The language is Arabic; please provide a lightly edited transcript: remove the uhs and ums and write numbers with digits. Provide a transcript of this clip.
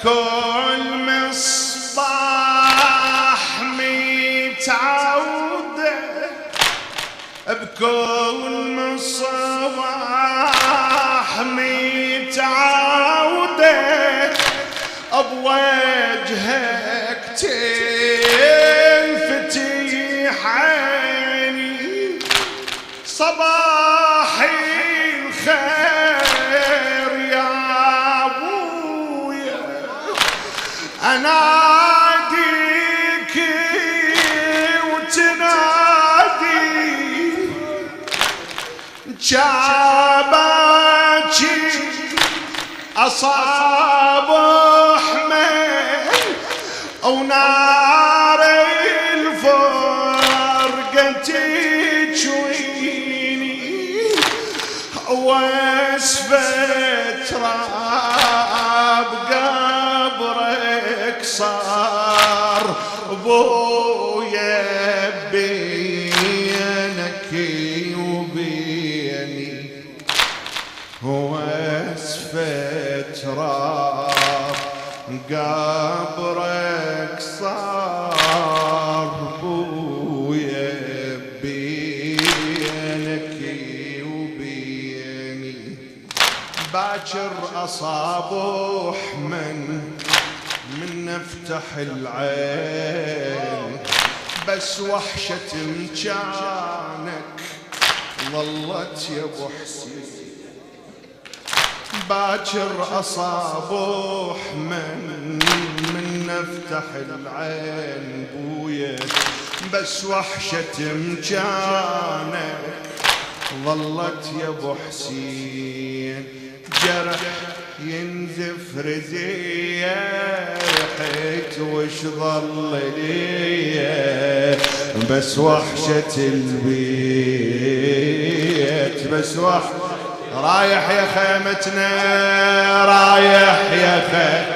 بكل مصباح متعودة، بكل مصباح متعودة، بوجهك تنفتح عيني، صباحي الخير يا ابويا، اناديك وتنادي، جابتي اصاب احمد ونار الفرقة تجويني، واسفة راب قبرك صار بويا بينك وبيني، واسفة راب قبرك صار بويا بينك وبيني، باكر أصابح من نفتح العين، بس وحشة مكانك ظلت يا ابو حسين، باكر أصابح من نفتح العين بويا، بس وحشة مكانك ظلت يا ابو حسين، جرح ينزف ردية رحت وش ظل لي، بس وحشة البيت، بس رايح يا خيمتنا، رايح يا خيمتنا،